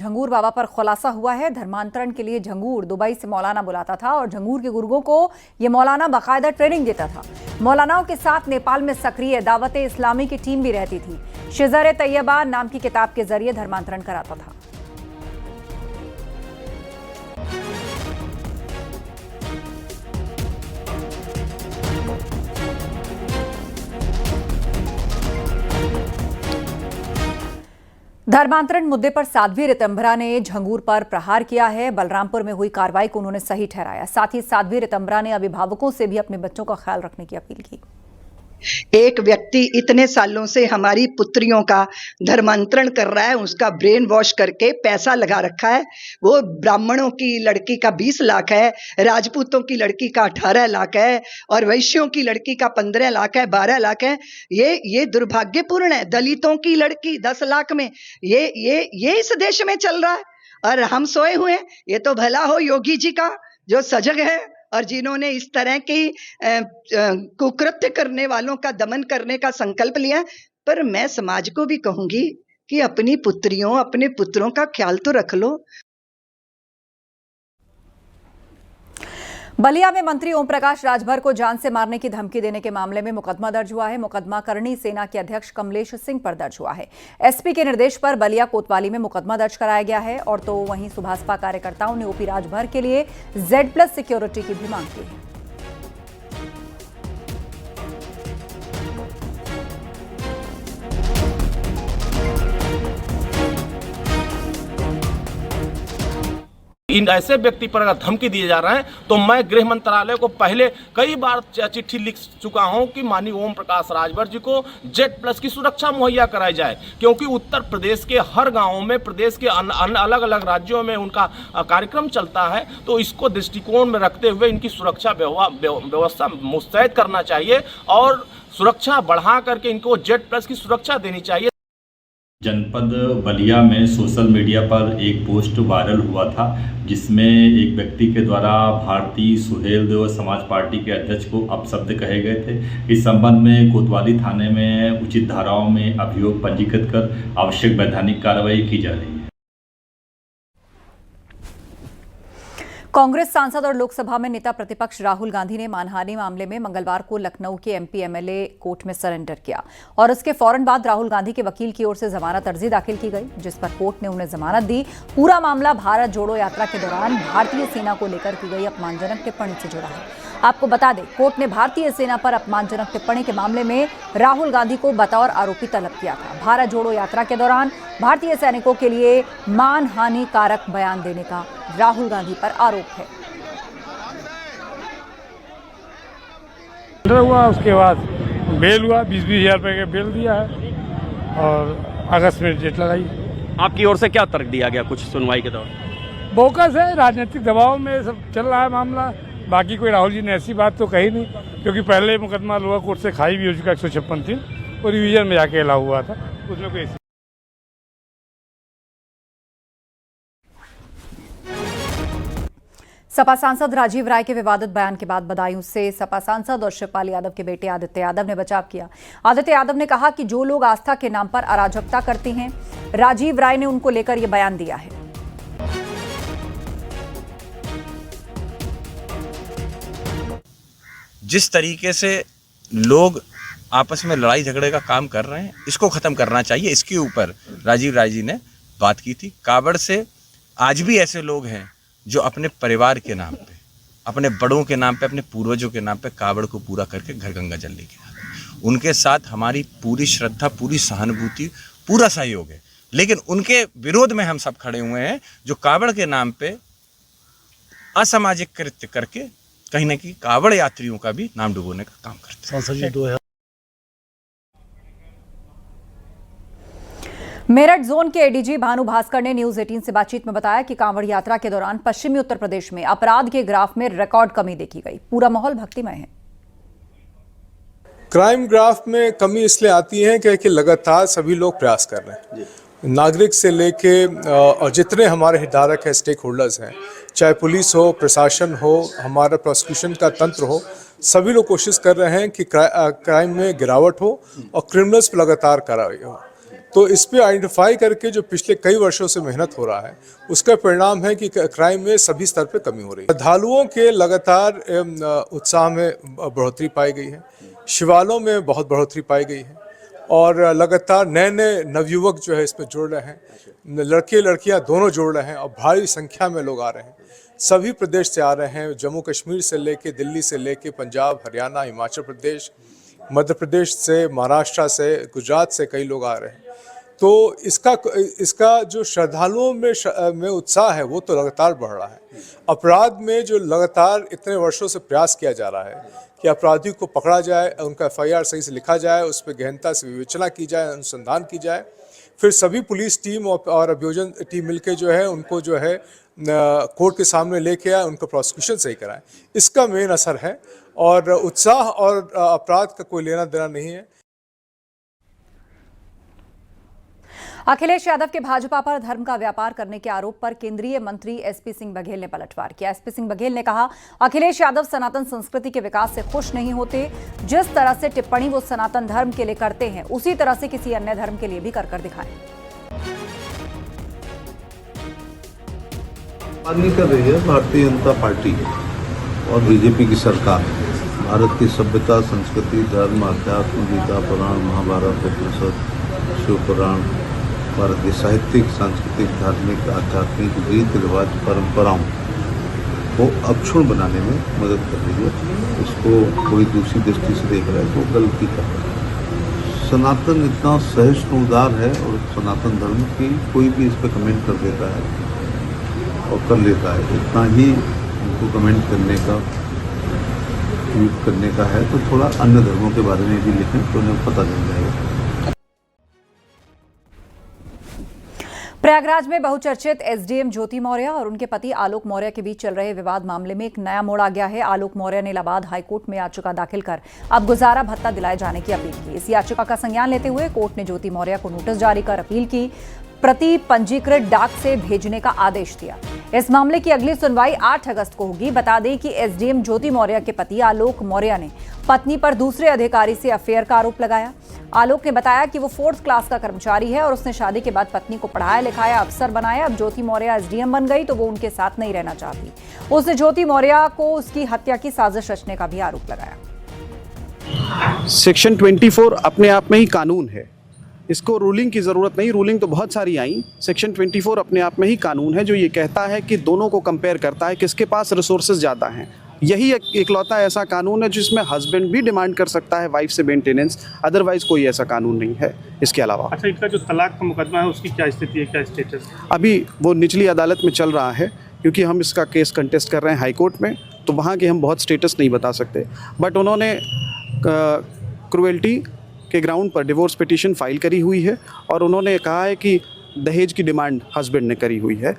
झंगूर बाबा पर खुलासा हुआ है। धर्मांतरण के लिए झंगूर दुबई से मौलाना बुलाता था और झंगूर के गुर्गों को ये मौलाना बाकायदा ट्रेनिंग देता था। मौलानाओं के साथ नेपाल में सक्रिय दावते इस्लामी की टीम भी रहती थी। शिजर तैयबा नाम की किताब के जरिए धर्मांतरण कराता था। धर्मांतरण मुद्दे पर साध्वी रितंभरा ने झंगूर पर प्रहार किया है। बलरामपुर में हुई कार्रवाई को उन्होंने सही ठहराया। साथ ही साध्वी रितंभरा ने अभिभावकों से भी अपने बच्चों का ख्याल रखने की अपील की। एक व्यक्ति इतने सालों से हमारी पुत्रियों का धर्मांतरण कर रहा है, उसका ब्रेन वॉश करके पैसा लगा रखा है। वो ब्राह्मणों की लड़की का 20 लाख है, राजपूतों की लड़की का 18 लाख है और वैश्यों की लड़की का 15 लाख है, 12 लाख है। ये दुर्भाग्यपूर्ण है। दलितों की लड़की 10 लाख में ये इस देश में चल रहा है और हम सोए हुए हैं। ये तो भला हो योगी जी का जो सजग है और जिन्होंने इस तरह की कुकृत्य करने वालों का दमन करने का संकल्प लिया। पर मैं समाज को भी कहूंगी कि अपनी पुत्रियों अपने पुत्रों का ख्याल तो रख लो। बलिया में मंत्री ओम प्रकाश राजभर को जान से मारने की धमकी देने के मामले में मुकदमा दर्ज हुआ है। मुकदमा करणी सेना के अध्यक्ष कमलेश सिंह पर दर्ज हुआ है। एसपी के निर्देश पर बलिया कोतवाली में मुकदमा दर्ज कराया गया है। और तो वहीं सुभाषपा कार्यकर्ताओं ने ओपी राजभर के लिए Z+ सिक्योरिटी की भी मांग की है। इन ऐसे व्यक्ति पर अगर धमकी दिए जा रहे हैं तो मैं गृह मंत्रालय को पहले कई बार चिट्ठी लिख चुका हूं कि माननीय ओम प्रकाश राजभर जी को Z+ की सुरक्षा मुहैया कराई जाए, क्योंकि उत्तर प्रदेश के हर गांवों में, प्रदेश के अलग अलग राज्यों में उनका कार्यक्रम चलता है। तो इसको दृष्टिकोण में रखते हुए इनकी सुरक्षा व्यवस्था मुस्तैद करना चाहिए और सुरक्षा बढ़ा करके इनको Z+ की सुरक्षा देनी चाहिए। जनपद बलिया में सोशल मीडिया पर एक पोस्ट वायरल हुआ था जिसमें एक व्यक्ति के द्वारा भारतीय सुहेलदेव समाज पार्टी के अध्यक्ष को अपशब्द कहे गए थे। इस संबंध में कोतवाली थाने में उचित धाराओं में अभियोग पंजीकृत कर आवश्यक वैधानिक कार्रवाई की जा रही है। कांग्रेस सांसद और लोकसभा में नेता प्रतिपक्ष राहुल गांधी ने मानहानि मामले में मंगलवार को लखनऊ के MP MLA कोर्ट में सरेंडर किया और उसके फौरन बाद राहुल गांधी के वकील की ओर से जमानत अर्जी दाखिल की गई, जिस पर कोर्ट ने उन्हें जमानत दी। पूरा मामला भारत जोड़ो यात्रा के दौरान भारतीय सेना को लेकर की गई अपमानजनक टिप्पणी से जुड़ा है। आपको बता दें, कोर्ट ने भारतीय सेना पर अपमानजनक टिप्पणी के मामले में राहुल गांधी को बतौर आरोपी तलब किया था। भारत जोड़ो यात्रा के दौरान भारतीय सैनिकों के लिए मानहानि कारक बयान देने का राहुल गांधी पर आरोप है। हुआ उसके बाद बेल हुआ, 20-20 हज़ार रुपये का बेल दिया है और अगस्त में डेट लगाई। आपकी ओर से क्या तर्क दिया गया कुछ सुनवाई के दौरान? बोकस है, राजनीतिक दबाव में सब चल रहा है मामला। बाकी कोई राहुल जी ने ऐसी बात तो कही नहीं, क्योंकि पहले मुकदमा लोअर कोर्ट से खाई भी हो चुका 156 दिन और रिवीजन में जाके अलाउ हुआ था, उसमें कोई। सपा सांसद राजीव राय के विवादित बयान के बाद बदायूं से सपा सांसद और शिवपाल यादव के बेटे आदित्य यादव ने बचाव किया। आदित्य यादव ने कहा कि जो लोग आस्था के नाम पर अराजकता करते हैं, राजीव राय ने उनको लेकर यह बयान दिया है। जिस तरीके से लोग आपस में लड़ाई झगड़े का काम कर रहे हैं, इसको खत्म करना चाहिए। इसके ऊपर राजीव राय जी ने बात की थी। कावड़ से आज भी ऐसे लोग हैं जो अपने परिवार के नाम पे, अपने बड़ों के नाम पे, अपने पूर्वजों के नाम पे कावड़ को पूरा करके घर गंगा जल लेके आते। उनके साथ हमारी पूरी श्रद्धा, पूरी सहानुभूति, पूरा सहयोग है, लेकिन उनके विरोध में हम सब खड़े हुए हैं जो कावड़ के नाम पे असामाजिक कृत्य करके कहीं ना कहीं कावड़ यात्रियों का भी नाम डुबोने का काम करते हैं। मेरठ जोन के ADG भानु भास्कर ने न्यूज 18 से बातचीत में बताया कि कांवड़ यात्रा के दौरान पश्चिमी उत्तर प्रदेश में अपराध के ग्राफ में रिकॉर्ड कमी देखी गई। पूरा माहौल भक्तिमय है। क्राइम ग्राफ में कमी इसलिए आती है क्योंकि लगातार सभी लोग प्रयास कर रहे हैं, नागरिक से लेके और जितने हमारे हितधारक हैं, स्टेक होल्डर्स हैं, चाहे पुलिस हो, प्रशासन हो, हमारा प्रोसिक्यूशन का तंत्र हो, सभी लोग कोशिश कर रहे हैं कि क्राइम में गिरावट हो और क्रिमिनल्स पर लगातार कार्रवाई हो। तो इस पे आइडेंटिफाई करके जो पिछले कई वर्षों से मेहनत हो रहा है उसका परिणाम है कि क्राइम में सभी स्तर पे कमी हो रही है। श्रद्धालुओं के लगातार उत्साह में बढ़ोतरी पाई गई है, शिवालयों में बहुत बढ़ोतरी पाई गई है और लगातार नए नए नवयुवक जो है इसमें जुड़ रहे हैं, लड़के लड़कियां दोनों जुड़ रहे हैं और भारी संख्या में लोग आ रहे हैं। सभी प्रदेश से आ रहे हैं, जम्मू कश्मीर से लेके दिल्ली से लेके पंजाब, हरियाणा, हिमाचल प्रदेश, मध्य प्रदेश से, महाराष्ट्र से, गुजरात से कई लोग आ रहे हैं। तो इसका जो श्रद्धालुओं में उत्साह है वो तो लगातार बढ़ रहा है। अपराध में जो लगातार इतने वर्षों से प्रयास किया जा रहा है कि अपराधियों को पकड़ा जाए, उनका FIR सही से लिखा जाए, उस पर गहनता से विवेचना की जाए, अनुसंधान की जाए, फिर सभी पुलिस टीम और अभियोजन टीम मिलकर जो है उनको जो है कोर्ट के सामने लेके आए, उनका प्रोसिक्यूशन सही कराएं। इसका मेन असर है और उत्साह और अपराध का कोई लेना देना नहीं है। अखिलेश यादव के भाजपा पर धर्म का व्यापार करने के आरोप पर केंद्रीय मंत्री SP सिंह बघेल ने पलटवार किया। SP सिंह बघेल ने कहा, अखिलेश यादव सनातन संस्कृति के विकास से खुश नहीं होते। जिस तरह से टिप्पणी वो सनातन धर्म के लिए करते हैं उसी तरह से किसी अन्य धर्म के लिए भी कर दिखाएं। नहीं कर रही है भारतीय जनता पार्टी और बीजेपी की सरकार भारत की सभ्यता, संस्कृति, धर्म, अध्यात्म, गीता, पुराण, महाभारत, उपनिषद, शिव पुराण, भारत की साहित्यिक, सांस्कृतिक, धार्मिक, आध्यात्मिक रीति रिवाज, परंपराओं को अक्षुण्ण बनाने में मदद कर रही है। इसको कोई दूसरी दृष्टि से देख रहा है तो गलती कर रहा है। सनातन इतना सहिष्णु उदार है और सनातन धर्म की कोई भी इस पर कमेंट कर देता है और कर लेता है। इतना ही उनको कमेंट करने का, ट्वीट करने का है तो थोड़ा अन्य धर्मों के बारे में भी लिखें तो उन्हें पता चल जाएगा। प्रयागराज में बहुचर्चित SDM ज्योति मौर्य और उनके पति आलोक मौर्य के बीच चल रहे विवाद मामले में एक नया मोड़ आ गया है। आलोक मौर्य ने इलाहाबाद हाईकोर्ट में याचिका दाखिल कर अब गुजारा भत्ता दिलाए जाने की अपील की। इस याचिका का संज्ञान लेते हुए कोर्ट ने ज्योति मौर्य को नोटिस जारी कर अपील की प्रति पंजीकृत डाक से भेजने का आदेश दिया। इस मामले की अगली सुनवाई 8 अगस्त को होगी। बता दें कि SDM ज्योति मौर्य के पति आलोक मौर्य ने पत्नी पर दूसरे अधिकारी से अफेयर का आरोप लगाया। आलोक ने बताया कि वो 4th क्लास का कर्मचारी है और उसने शादी के बाद पत्नी को पढ़ाया लिखाया, अफसर बनाया। अब ज्योति मौर्य SDM बन गई तो वो उनके साथ नहीं रहना चाहती। उसने ज्योति मौर्य को उसकी हत्या की साजिश रचने का भी आरोप लगाया। सेक्शन 24 अपने आप में ही कानून है, इसको रूलिंग की ज़रूरत नहीं। रूलिंग तो बहुत सारी आई, सेक्शन 24 अपने आप में ही कानून है जो ये कहता है कि दोनों को कंपेयर करता है किसके पास रिसोर्सेज ज़्यादा हैं। यही एकलौता ऐसा कानून है जिसमें हस्बैंड भी डिमांड कर सकता है वाइफ से मेंटेनेंस, अदरवाइज कोई ऐसा कानून नहीं है इसके अलावा। अच्छा, इनका जो तलाक का मुकदमा है उसकी क्या स्थिति है, क्या स्टेटस? अभी वो निचली अदालत में चल रहा है क्योंकि हम इसका केस कंटेस्ट कर रहे हैं हाई कोर्ट में, तो वहाँ के हम बहुत स्टेटस नहीं बता सकते। बट उन्होंने क्रुएल्टी के ग्राउंड पर डिवोर्स पिटीशन फाइल करी हुई है और उन्होंने कहा है कि दहेज की डिमांड हस्बैंड ने करी हुई है।